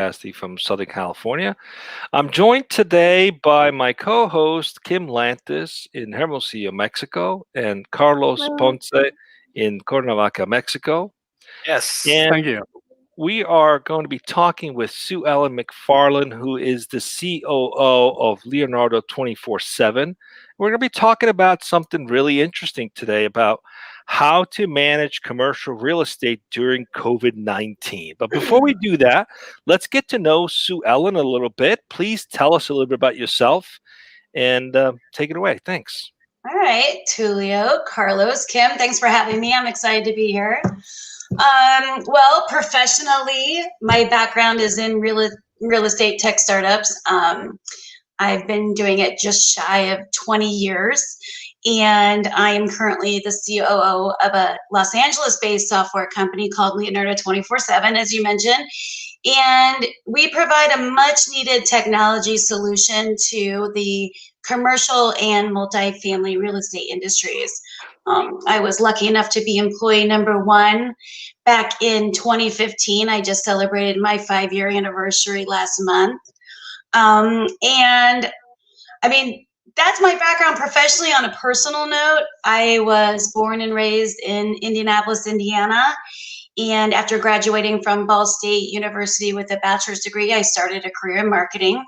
Cassidy from Southern California. I'm joined today by my co-host Kim Lantis in Hermosillo, Mexico, and Carlos Hello. Ponce in Cuernavaca, Mexico. Yes, And thank you. we are going to be talking with Suellen McFarling, who is the COO of Leonardo247. We're going to be talking about something really interesting today about how to manage commercial real estate during COVID-19. But before we do that, let's get to know Suellen a little bit. Please tell us a little bit about yourself and take it away. Thanks. All right, Tulio, Carlos, Kim, thanks for having me. I'm excited to be here. Well, professionally, my background is in real estate tech startups. I've been doing it just shy of 20 years, and I am currently the COO of a Los Angeles-based software company called Leonardo247, as you mentioned. And we provide a much-needed technology solution to the commercial and multifamily real estate industries. I was lucky enough to be employee number one back in 2015. I just celebrated my 5-year anniversary last month. And I mean, that's my background professionally. On a personal note, I was born and raised in Indianapolis, Indiana. And after graduating from Ball State University with a bachelor's degree, I started a career in marketing.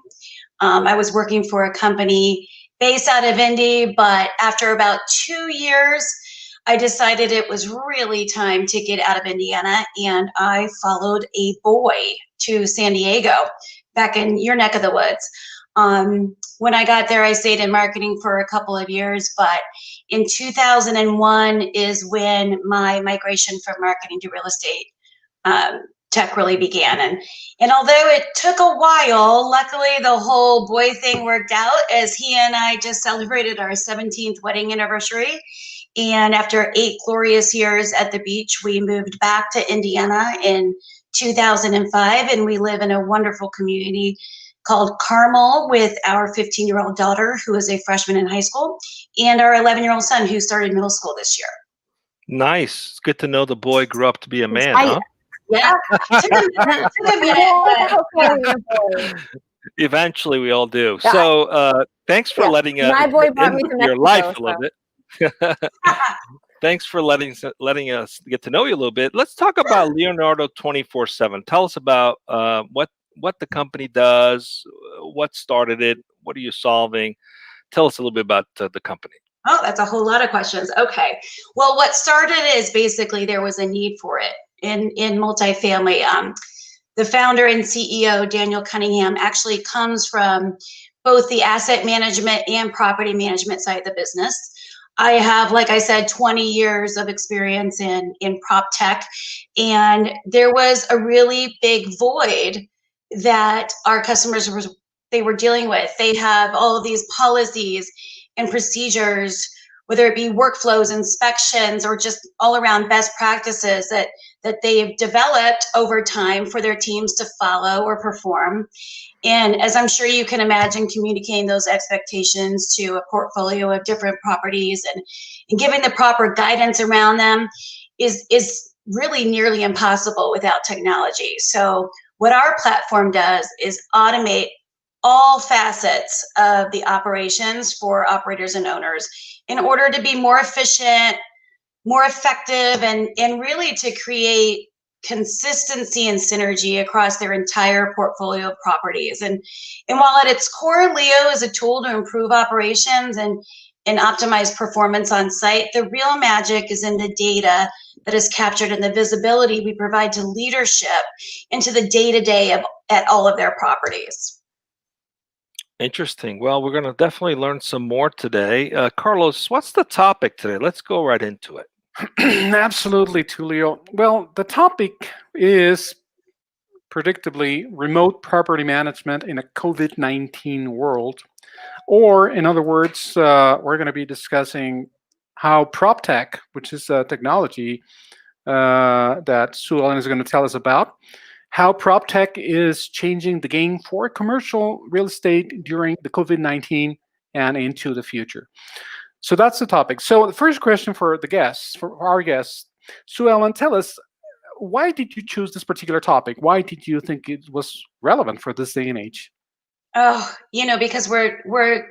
I was working for a company based out of Indy, but after about 2 years, I decided it was really time to get out of Indiana, and I followed a boy to San Diego, back in your neck of the woods. When I got there, I stayed in marketing for a couple of years, but in 2001 is when my migration from marketing to real estate tech really began. And although it took a while, luckily the whole boy thing worked out, as he and I just celebrated our 17th wedding anniversary. And after 8 glorious years at the beach, we moved back to Indiana in 2005, and we live in a wonderful community called Carmel with our 15-year-old daughter, who is a freshman in high school, and our 11-year-old son, who started middle school this year. Nice. It's good to know the boy grew up to be a man, huh? Yeah. Took a minute, but Eventually, we all do. Yeah. So, thanks for letting My boy brought me to your Mexico, life a so. little bit. Thanks for letting us get to know you a little bit. Let's talk about Leonardo247. Tell us about what the company does, what started it, what are you solving? Tell us a little bit about the company. Oh, that's a whole lot of questions. Okay. Well, what started is basically there was a need for it in multifamily. The founder and CEO, Daniel Cunningham, actually comes from both the asset management and property management side of the business. I have, like I said, 20 years of experience in PropTech, and there was a really big void that our customers were dealing with. They have all of these policies and procedures, whether it be workflows, inspections, or just all around best practices that they've developed over time for their teams to follow or perform. And as I'm sure you can imagine, communicating those expectations to a portfolio of different properties and giving the proper guidance around them is really nearly impossible without technology. So what our platform does is automate all facets of the operations for operators and owners in order to be more efficient, more effective, and really to create consistency and synergy across their entire portfolio of properties. And while at its core, Leo is a tool to improve operations and optimize performance on site, the real magic is in the data that is captured in the visibility we provide to leadership into the day-to-day at all of their properties. Interesting. Well, we're going to definitely learn some more today. Carlos, what's the topic today? Let's go right into it. Absolutely, Tulio. Well, the topic is predictably remote property management in a COVID-19 world. Or, in other words, we're going to be discussing how PropTech, which is a technology that Suellen is going to tell us about, how PropTech is changing the game for commercial real estate during the COVID-19 and into the future. So that's the topic. So the first question for the guests, for our guests, Suellen, tell us, why did you choose this particular topic? Why did you think it was relevant for this day and age? Oh, because we're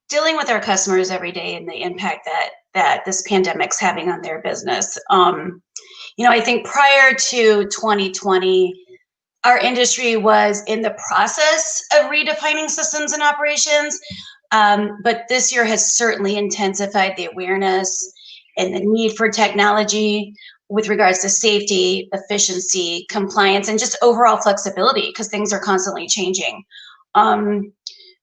dealing with our customers every day and the impact that this pandemic's having on their business. I think prior to 2020, our industry was in the process of redefining systems and operations, but this year has certainly intensified the awareness and the need for technology with regards to safety, efficiency, compliance, and just overall flexibility, because things are constantly changing.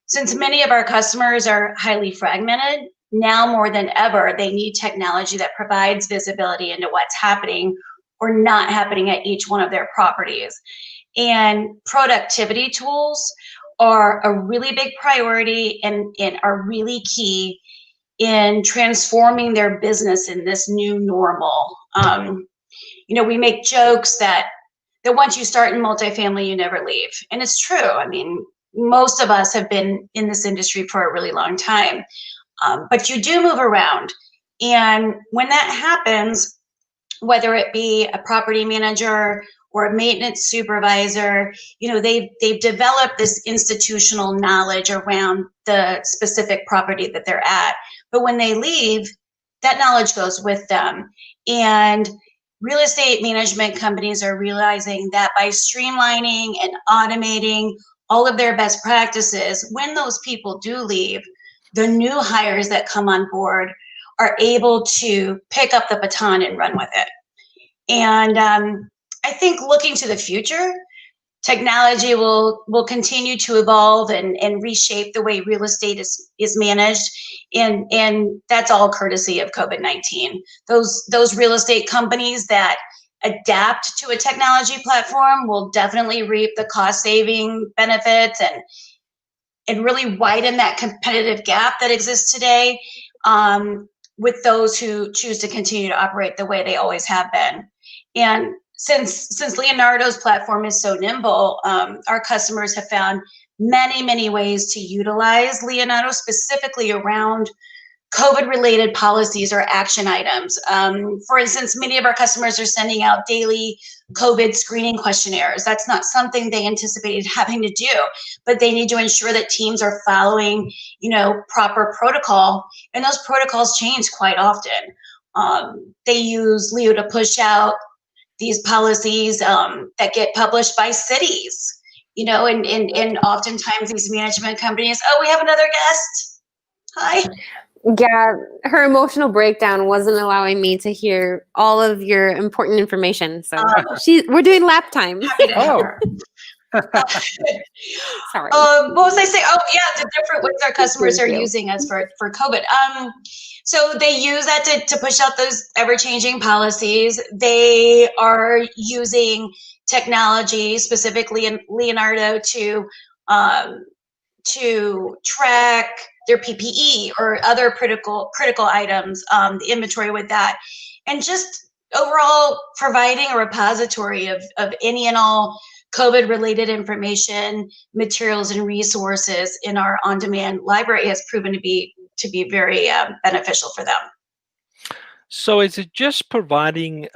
Since many of our customers are highly fragmented, now more than ever, they need technology that provides visibility into what's happening or not happening at each one of their properties. And productivity tools are a really big priority and are really key in transforming their business in this new normal. We make jokes that once you start in multifamily, you never leave. And it's true. I mean, most of us have been in this industry for a really long time, but you do move around. And when that happens, whether it be a property manager or a maintenance supervisor, they've developed this institutional knowledge around the specific property that they're at. But when they leave, that knowledge goes with them. And real estate management companies are realizing that by streamlining and automating all of their best practices, when those people do leave, the new hires that come on board are able to pick up the baton and run with it. And I think looking to the future, technology will continue to evolve and reshape the way real estate is managed. And that's all courtesy of COVID-19. Those real estate companies that adapt to a technology platform will definitely reap the cost saving benefits and really widen that competitive gap that exists today with those who choose to continue to operate the way they always have been. And since Leonardo's platform is so nimble, our customers have found many ways to utilize Leonardo specifically around COVID-related policies or action items. For instance, many of our customers are sending out daily COVID screening questionnaires. That's not something they anticipated having to do, but they need to ensure that teams are following, proper protocol, and those protocols change quite often. They use Leo to push out these policies that get published by cities, and oftentimes these management companies, oh, we have another guest. Hi. Yeah, her emotional breakdown wasn't allowing me to hear all of your important information. So we're doing lap time. Happy to have her. Sorry. What was I saying? Oh, yeah, the different ways our customers are using us for COVID. So they use that to push out those ever-changing policies. They are using technology, specifically in Leonardo, to track their PPE or other critical items, the inventory with that, and just overall providing a repository of any and all COVID-related information, materials, and resources in our on-demand library has proven to be very beneficial for them. So is it just providing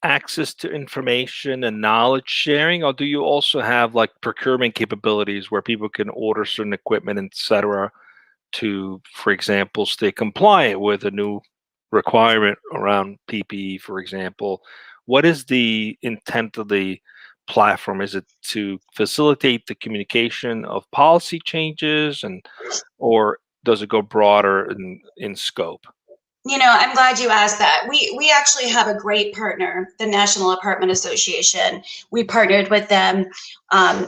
access to information and knowledge sharing, or do you also have like procurement capabilities where people can order certain equipment, etc., to, for example, stay compliant with a new requirement around PPE, for example? What is the intent of the platform? Is it to facilitate the communication of policy changes, or does it go broader in scope? I'm glad you asked that. We actually have a great partner, the National Apartment Association. We partnered with them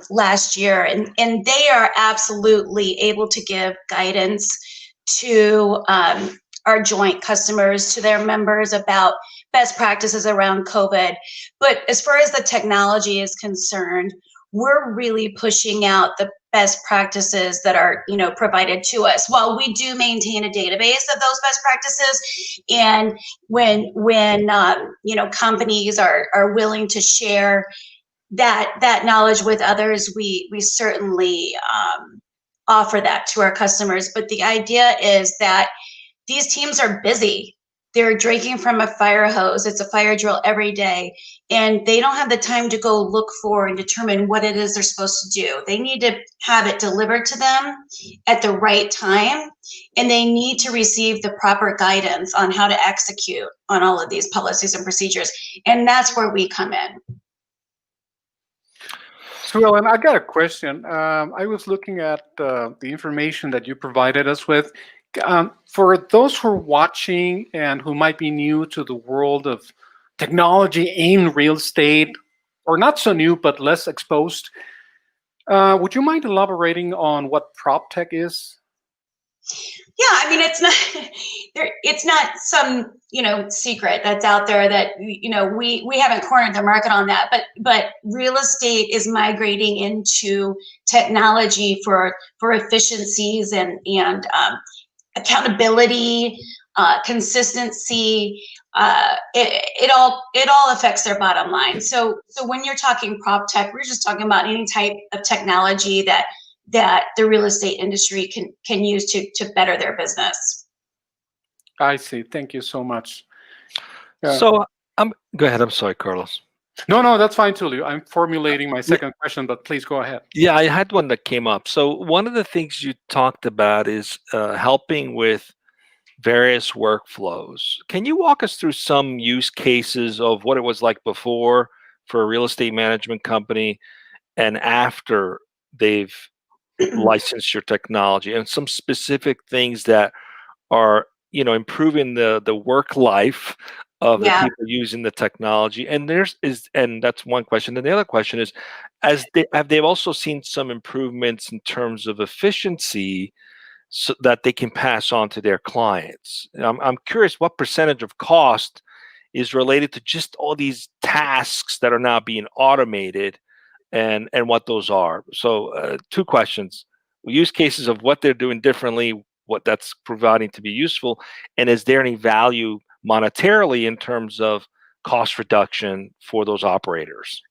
last year, and they are absolutely able to give guidance to our joint customers, to their members, about best practices around COVID. But as far as the technology is concerned, we're really pushing out the best practices that are, provided to us. While we do maintain a database of those best practices, and when companies are willing to share that knowledge with others, we certainly offer that to our customers. But the idea is that these teams are busy. They're drinking from a fire hose. It's a fire drill every day. And they don't have the time to go look for and determine what it is they're supposed to do. They need to have it delivered to them at the right time. And they need to receive the proper guidance on how to execute on all of these policies and procedures. And that's where we come in. Suellen, I got a question. I was looking at the information that you provided us with. For those who are watching and who might be new to the world of technology in real estate, or not so new, but less exposed, would you mind elaborating on what PropTech is? Yeah, I mean, it's not some, secret that's out there that, we haven't cornered the market on that, but real estate is migrating into technology for efficiencies and accountability, consistency. It all affects their bottom line. So when you're talking PropTech, we're just talking about any type of technology that the real estate industry can use to better their business. I see. Thank you so much. So go ahead. I'm sorry, Carlos. No, that's fine, Tulio. I'm formulating my second question, but please go ahead. Yeah, I had one that came up. So one of the things you talked about is helping with various workflows. Can you walk us through some use cases of what it was like before for a real estate management company and after they've licensed your technology, and some specific things that are, improving the work life of the people using the technology? And that's one question. And the other question is, have they also seen some improvements in terms of efficiency so that they can pass on to their clients? I'm curious what percentage of cost is related to just all these tasks that are now being automated, and what those are. So 2 questions: use cases of what they're doing differently, what that's providing to be useful, and is there any value monetarily in terms of cost reduction for those operators?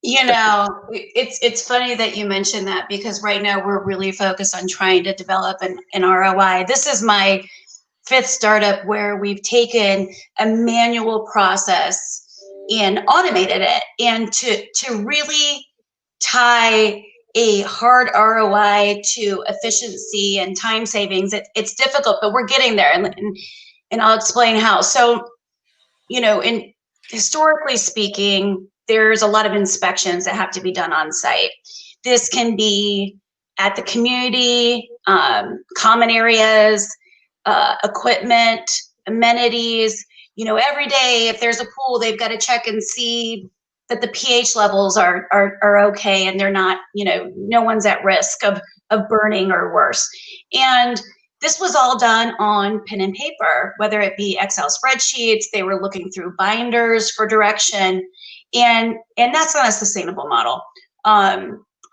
It's funny that you mentioned that, because right now we're really focused on trying to develop an ROI. This is my 5th startup where we've taken a manual process and automated it, and to really tie a hard ROI to efficiency and time savings. It's difficult, but we're getting there, and I'll explain how. So, in historically speaking, there's a lot of inspections that have to be done on site. This can be at the community, common areas, equipment, amenities. Every day, if there's a pool, they've got to check and see that the pH levels are okay, and they're not, no one's at risk of burning or worse. And this was all done on pen and paper, whether it be Excel spreadsheets. They were looking through binders for direction, and that's not a sustainable model.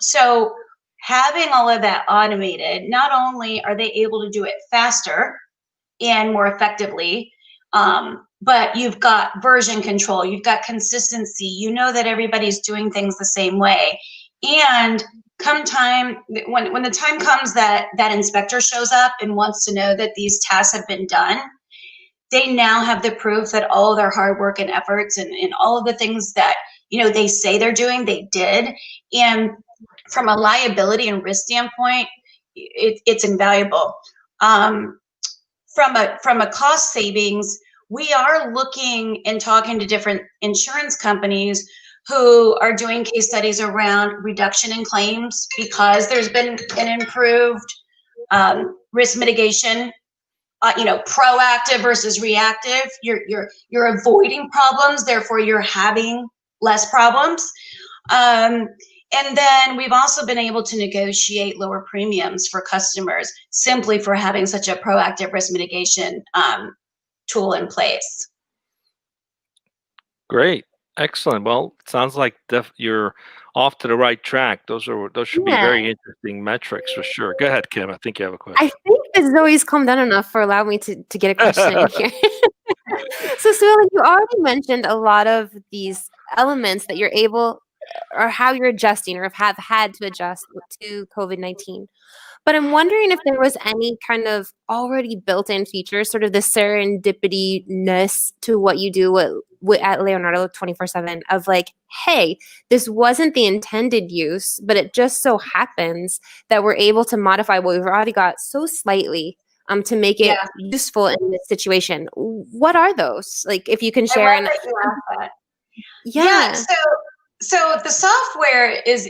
So having all of that automated, not only are they able to do it faster and more effectively, but you've got version control, you've got consistency, that everybody's doing things the same way. And when the time comes that inspector shows up and wants to know that these tasks have been done, they now have the proof that all of their hard work and efforts and all of the things that, they say they're doing, they did. And from a liability and risk standpoint, it's invaluable. From a cost savings, we are looking and talking to different insurance companies who are doing case studies around reduction in claims, because there's been an improved risk mitigation. Proactive versus reactive. You're avoiding problems, therefore you're having less problems. And then we've also been able to negotiate lower premiums for customers simply for having such a proactive risk mitigation tool in place. Great. Excellent. Well, it sounds like you're off to the right track. Those should be very interesting metrics for sure. Go ahead, Kim. I think you have a question. I think Zoe's calmed down enough for allowing me to get a question in here. So, Suellen, you already mentioned a lot of these elements that you're able or how you're adjusting or have had to adjust to COVID-19. But I'm wondering if there was any kind of already built-in features, sort of the serendipity-ness to what you do at Leonardo 24/7 of like, hey, this wasn't the intended use, but it just so happens that we're able to modify what we've already got so slightly to make it useful in this situation. What are those? Like, if you can share. I love that you asked that. Yeah. So the software is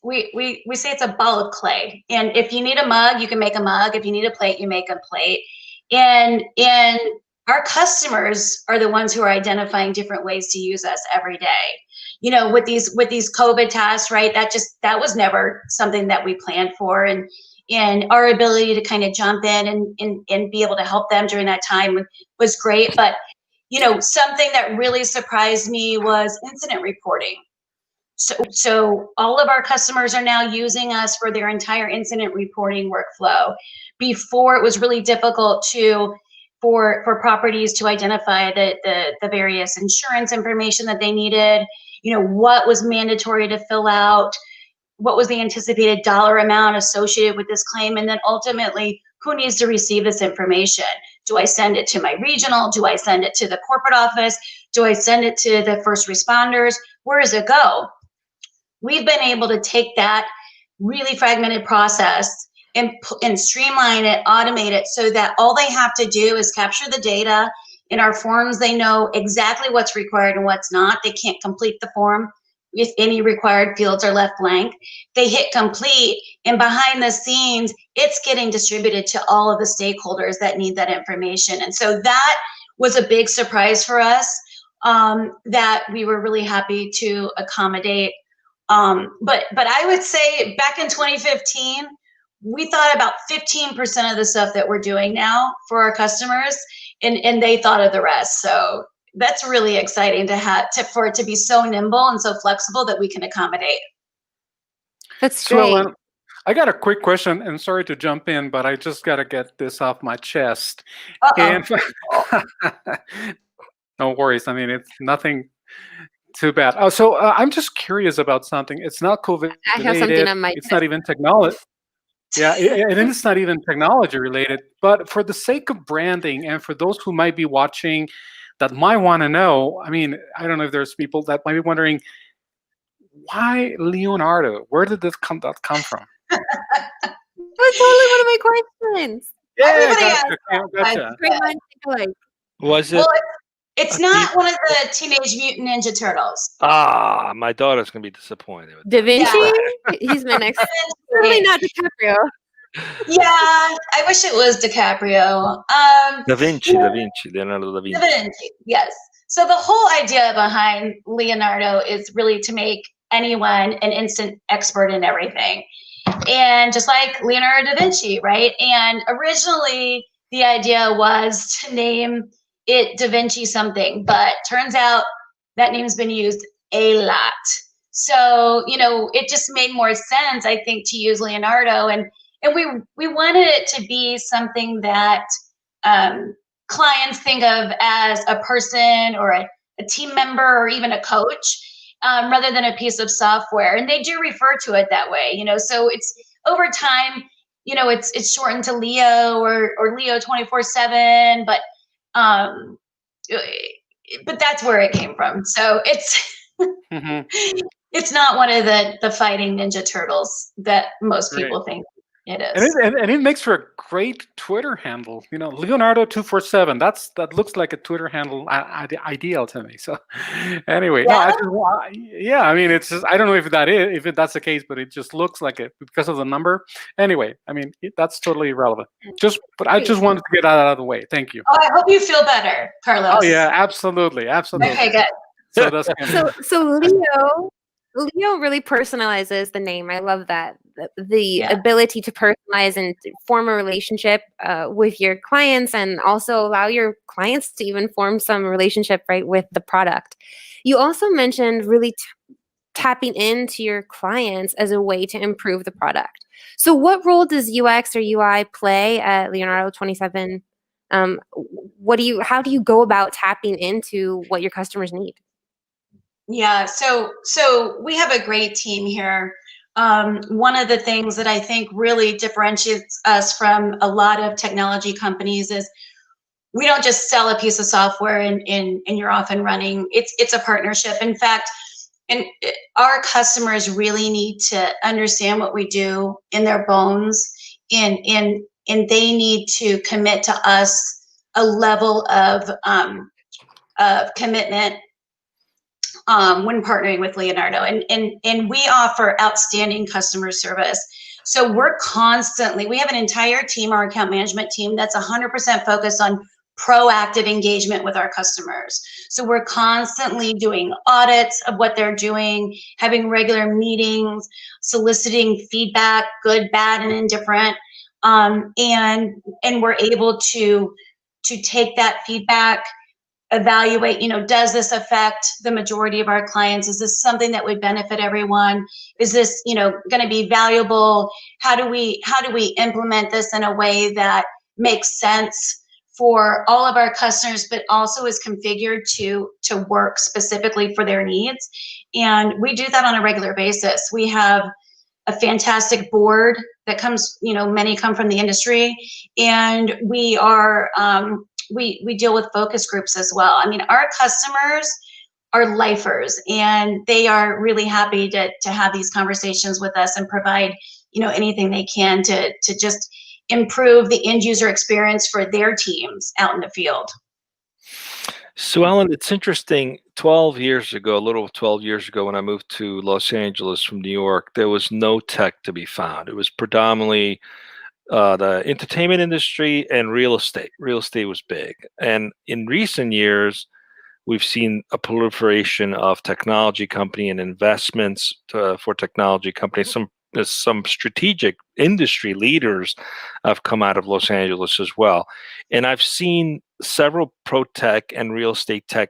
we say it's a ball of clay, and if you need a mug, you can make a mug. If you need a plate, you make a plate. And our customers are the ones who are identifying different ways to use us every day. You know, with these COVID tasks, right? That was never something that we planned for, and our ability to kind of jump in and be able to help them during that time was great. But you know, something that really surprised me was incident reporting. So all of our customers are now using us for their entire incident reporting workflow. Before, it was really difficult for properties to identify the various insurance information that they needed, you know, what was mandatory to fill out, what was the anticipated dollar amount associated with this claim, and then ultimately, who needs to receive this information? Do I send it to my regional? Do I send it to the corporate office? Do I send it to the first responders? Where does it go? We've been able to take that really fragmented process and streamline it, automate it, so that all they have to do is capture the data. In our forms, they know exactly what's required and what's not. They can't complete the form if any required fields are left blank. They hit complete, and behind the scenes, it's getting distributed to all of the stakeholders that need that information. And so that was a big surprise for us, that we were really happy to accommodate. But I would say back in 2015, we thought about 15% of the stuff that we're doing now for our customers, and they thought of the rest. So that's really exciting for it to be so nimble and so flexible that we can accommodate. That's great. Suellen, I got a quick question, and sorry to jump in, but I just got to get this off my chest. And no worries. I mean, it's nothing too bad. I'm just curious about something. It's not COVID I have something on my It's not even technology. Yeah, and it's not even technology related. But for the sake of branding, and for those who might be watching that might want to know, I mean, I don't know if there's people that might be wondering, why Leonardo? Where did this come from? That was totally one of my questions. Gotcha. Great minds think alike. Was it? Well, it's not one of the Teenage Mutant Ninja Turtles. My daughter's gonna be disappointed with Da Vinci? Yeah. He's my next. Certainly not DiCaprio. Yeah, I wish it was DiCaprio. Da Vinci, Leonardo da Vinci. Da Vinci, yes. So the whole idea behind Leonardo is really to make anyone an instant expert in everything. And just like Leonardo da Vinci, right? And originally the idea was to name it Da Vinci something, but turns out that name's been used a lot. So, you know, it just made more sense, I think, to use Leonardo. And we wanted it to be something that clients think of as a person or a team member or even a coach, rather than a piece of software. And they do refer to it that way, you know, so it's over time, you know, it's shortened to Leo or Leo 24/7, but that's where it came from. So it's it's not one of the fighting Ninja Turtles that most people think it is. And it makes for a great Twitter handle. You know, Leonardo247. That looks like a Twitter handle ideal to me. So anyway, I mean, it's just, I don't know if that's the case, but it just looks like it because of the number. Anyway, I mean, that's totally irrelevant. But I just wanted to get that out of the way. Thank you. Oh, I hope you feel better, Carlos. Oh yeah, absolutely. Okay, good. So Leo really personalizes the name. I love that. The ability to personalize and form a relationship with your clients, and also allow your clients to even form some relationship, right, with the product. You also mentioned really tapping into your clients as a way to improve the product. So what role does UX or UI play at Leonardo247? How do you go about tapping into what your customers need? Yeah, so we have a great team here. One of the things that I think really differentiates us from a lot of technology companies is we don't just sell a piece of software and you're off and running. It's a partnership. In fact, our customers really need to understand what we do in their bones, and they need to commit to us a level of commitment when partnering with Leonardo, and we offer outstanding customer service. So we have an entire team, our account management team, that's 100% focused on proactive engagement with our customers. So we're constantly doing audits of what they're doing, having regular meetings, soliciting feedback, good, bad, and indifferent, and we're able to take that feedback, evaluate, does this affect the majority of our clients? Is this something that would benefit everyone? Is this, going to be valuable? How do we implement this in a way that makes sense for all of our customers, but also is configured to work specifically for their needs? And we do that on a regular basis. We have a fantastic board that comes, many come from the industry, and we are, we deal with focus groups as well. I mean, our customers are lifers, and they are really happy to have these conversations with us and provide, anything they can to just improve the end user experience for their teams out in the field. Suellen, it's interesting. 12 years ago, a little over 12 years ago, when I moved to Los Angeles from New York, there was no tech to be found. It was predominantly the entertainment industry and real estate. Real estate was big. And in recent years, we've seen a proliferation of technology company and investments for technology companies. Some strategic industry leaders have come out of Los Angeles as well. And I've seen several PropTech and real estate tech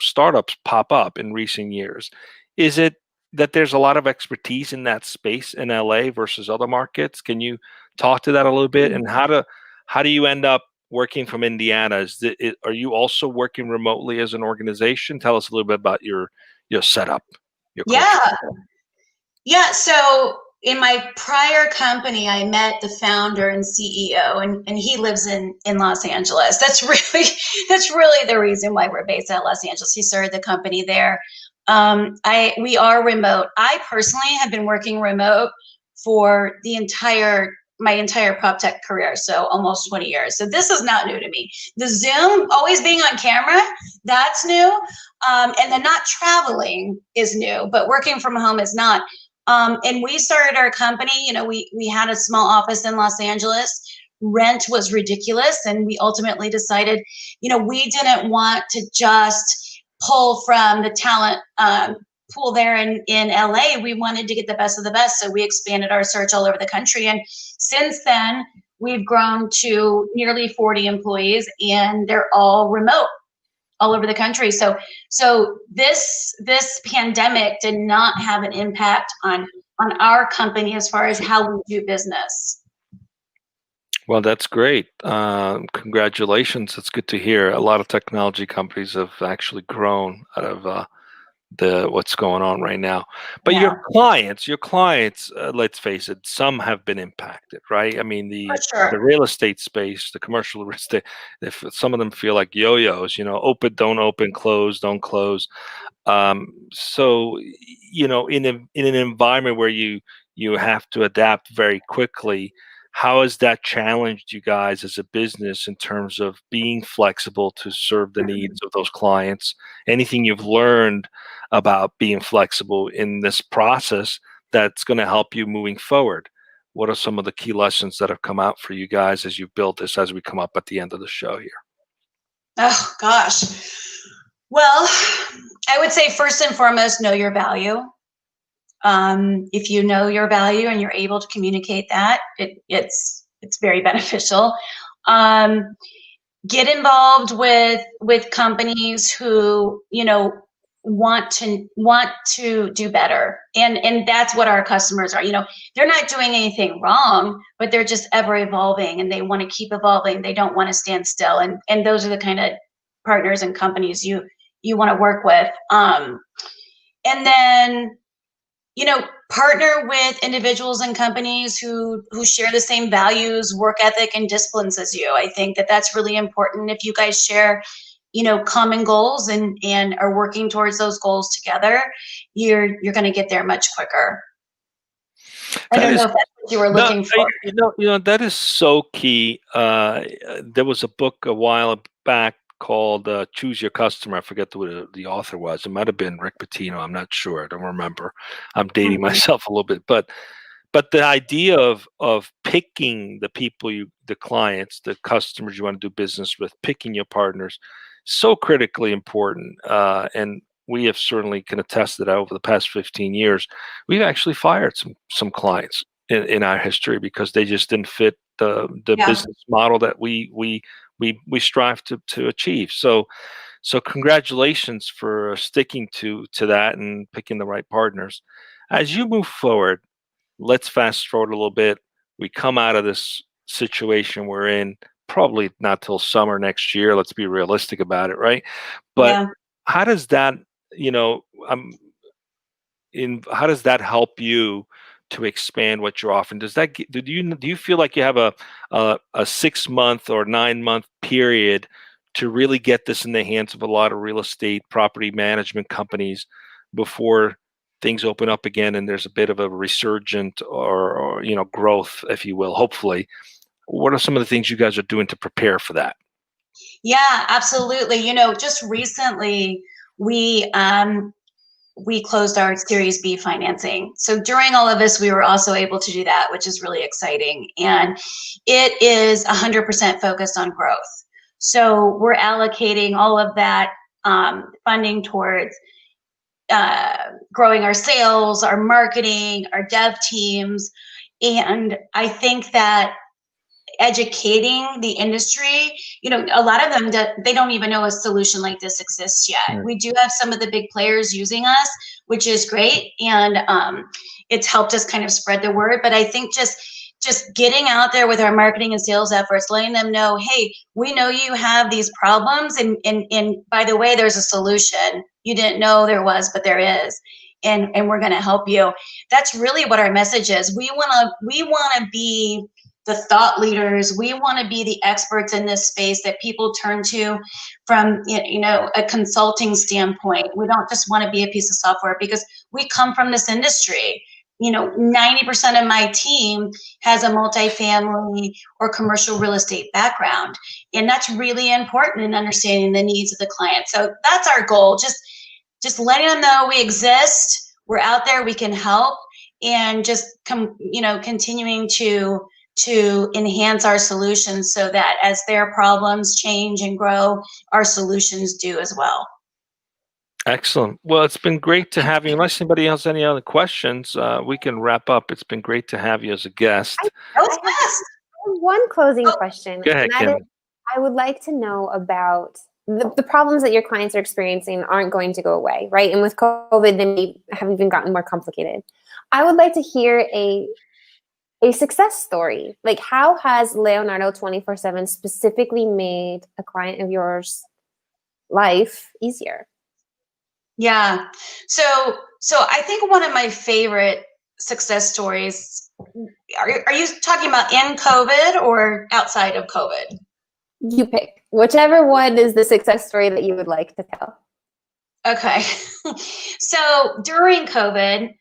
startups pop up in recent years. Is it that there's a lot of expertise in that space in LA versus other markets? Can you talk to that a little bit? And how do you end up working from Indiana? Are you also working remotely as an organization? Tell us a little bit about your setup. Your Yeah. So in my prior company, I met the founder and CEO, and he lives in Los Angeles. That's really the reason why we're based out of Los Angeles. He started the company there. We are remote. I personally have been working remote for my entire PropTech career, so almost 20 years. So this is not new to me. The Zoom, always being on camera, that's new. And then not traveling is new, but working from home is not. And we started our company, we had a small office in Los Angeles. Rent was ridiculous, and we ultimately decided, we didn't want to just pull from the talent pool there in LA. We wanted to get the best of the best, so we expanded our search all over the country. And since then, we've grown to nearly 40 employees, and they're all remote all over the country. So this pandemic did not have an impact on our company as far as how we do business. Well, that's great. Congratulations. It's good to hear. A lot of technology companies have actually grown out of what's going on right now. But Yeah. your clients, let's face it, some have been impacted, right? I mean, For sure. the real estate space, the commercial real estate, if some of them feel like yo-yos, open, don't open, close, don't close. So, in an environment where you have to adapt very quickly, how has that challenged you guys as a business in terms of being flexible to serve the needs of those clients? Anything you've learned about being flexible in this process that's going to help you moving forward? What are some of the key lessons that have come out for you guys as you've built this, as we come up at the end of the show here? Oh, gosh. Well, I would say first and foremost, know your value. If you know your value and you're able to communicate that, it's very beneficial. Get involved with companies who, want to do better. And that's what our customers are. They're not doing anything wrong, but they're just ever evolving, and they want to keep evolving. They don't want to stand still. And those are the kind of partners and companies you you want to work with. And then, partner with individuals and companies who share the same values, work ethic, and disciplines as you. I think that that's really important. If you guys share, common goals and are working towards those goals together, you're going to get there much quicker. I don't know if that's what you were looking for. That is so key. There was a book a while back called Choose Your Customer. I forget who the author was. It might have been Rick Pitino. I'm not sure. I don't remember. I'm dating myself a little bit. But the idea of picking the people, the clients, the customers you want to do business with, picking your partners, so critically important. And we have certainly can attest to that over the past 15 years. We've actually fired some clients in our history because they just didn't fit the business model that we strive to achieve. So congratulations for sticking to that and picking the right partners. As you move forward, let's fast forward a little bit. We come out of this situation we're in, probably not till summer next year. Let's be realistic about it, right? But how does that, how does that help you to expand what you're offering? Does that do you feel like you have a 6-month or 9-month period to really get this in the hands of a lot of real estate property management companies before things open up again and there's a bit of a resurgent or growth, if you will, hopefully? What are some of the things you guys are doing to prepare for that? Yeah, absolutely. Just recently we closed our Series B financing. So during all of this, we were also able to do that, which is really exciting. And it is 100% focused on growth. So we're allocating all of that funding towards growing our sales, our marketing, our dev teams. And I think that educating the industry, a lot of them, they don't even know a solution like this exists yet. We do have some of the big players using us, which is great. And it's helped us kind of spread the word. But I think just getting out there with our marketing and sales efforts, letting them know, hey, we know you have these problems. And by the way, there's a solution. You didn't know there was, but there is. And we're going to help you. That's really what our message is. We want to be the thought leaders. We want to be the experts in this space that people turn to from, a consulting standpoint. We don't just want to be a piece of software because we come from this industry. 90% of my team has a multifamily or commercial real estate background. And that's really important in understanding the needs of the client. So that's our goal. Just letting them know we exist, we're out there, we can help, and just continuing to enhance our solutions so that as their problems change and grow, our solutions do as well. Excellent. Well, it's been great to have you. Unless anybody else has any other questions, we can wrap up. It's been great to have you as a guest. That was fast. One closing question. Go ahead, Kim. I would like to know about the problems that your clients are experiencing aren't going to go away, right? And with COVID, they may have even gotten more complicated. I would like to hear a success story. Like, how has Leonardo247 specifically made a client of yours life easier? Yeah. So I think one of my favorite success stories, are you talking about in COVID or outside of COVID? You pick. Whichever one is the success story that you would like to tell. Okay. So during COVID,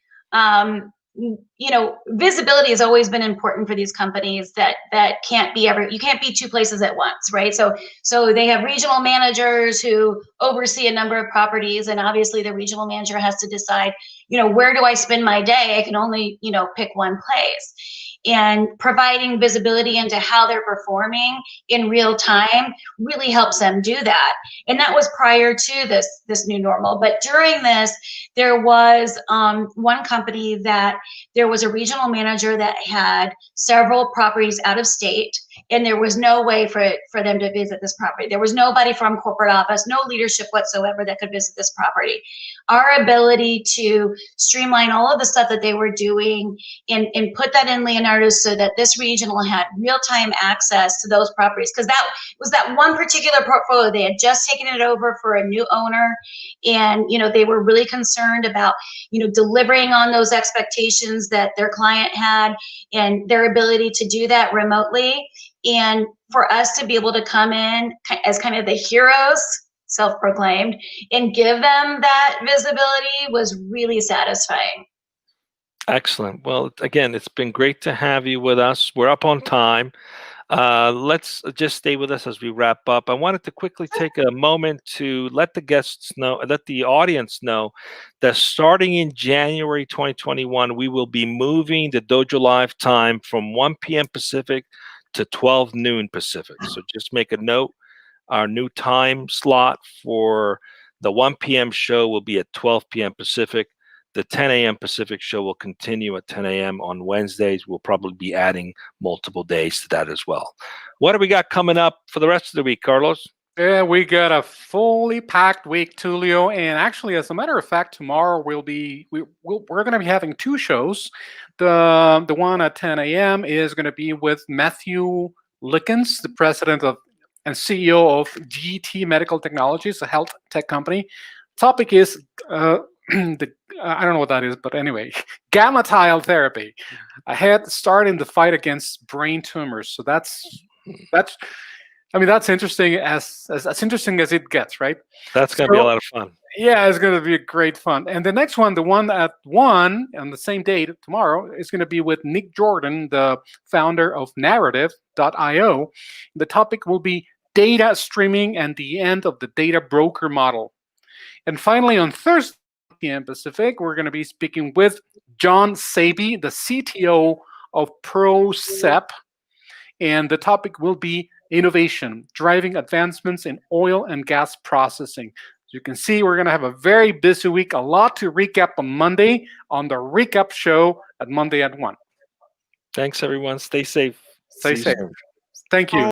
visibility has always been important for these companies that you can't be two places at once, right? So they have regional managers who oversee a number of properties, and obviously the regional manager has to decide, where do I spend my day? I can only, pick one place. And providing visibility into how they're performing in real time really helps them do that. And that was prior to this new normal. But during this, there was one company that there was a regional manager that had several properties out of state, and there was no way for them to visit this property. There was nobody from corporate office, no leadership whatsoever that could visit this property. Our ability to streamline all of the stuff that they were doing and put that in Leonardo so that this regional had real-time access to those properties, because that was that one particular portfolio. They had just taken it over for a new owner, and they were really concerned about delivering on those expectations that their client had, and their ability to do that remotely. And for us to be able to come in as kind of the heroes, self-proclaimed, and give them that visibility was really satisfying. Excellent. Well, again, it's been great to have you with us. We're up on time. Let's just stay with us as we wrap up. I wanted to quickly take a moment to let the audience know that starting in January 2021, we will be moving the DojoLIVE time from 1 p.m. Pacific to 12 noon Pacific. So just make a note. Our new time slot for the 1 p.m. show will be at 12 p.m. Pacific. The 10 a.m. Pacific show will continue at 10 a.m. on Wednesdays. We'll probably be adding multiple days to that as well. What do we got coming up for the rest of the week, Carlos? Yeah, we got a fully packed week, Tulio, and actually, as a matter of fact, tomorrow we're going to be having two shows. The one at 10 a.m. is going to be with Matthew Lickens, the president and CEO of GT Medical Technologies, a health tech company. Topic is I don't know what that is, but anyway, gamma tile therapy, a head start in the fight against brain tumors. So that's interesting as interesting as it gets, right? That's going to be a lot of fun. Yeah, it's going to be great fun. And the next one, the one at 1 on the same date tomorrow, is going to be with Nick Jordan, the founder of Narrative.io. The topic will be data streaming and the end of the data broker model. And finally, on Thursday p.m. Pacific, we're going to be speaking with John Saby, the CTO of ProCep, and the topic will be innovation, driving advancements in oil and gas processing. As you can see, we're going to have a very busy week, a lot to recap on Monday on the recap show at Monday at 1. Thanks, everyone. Stay safe. Stay safe. Thank you.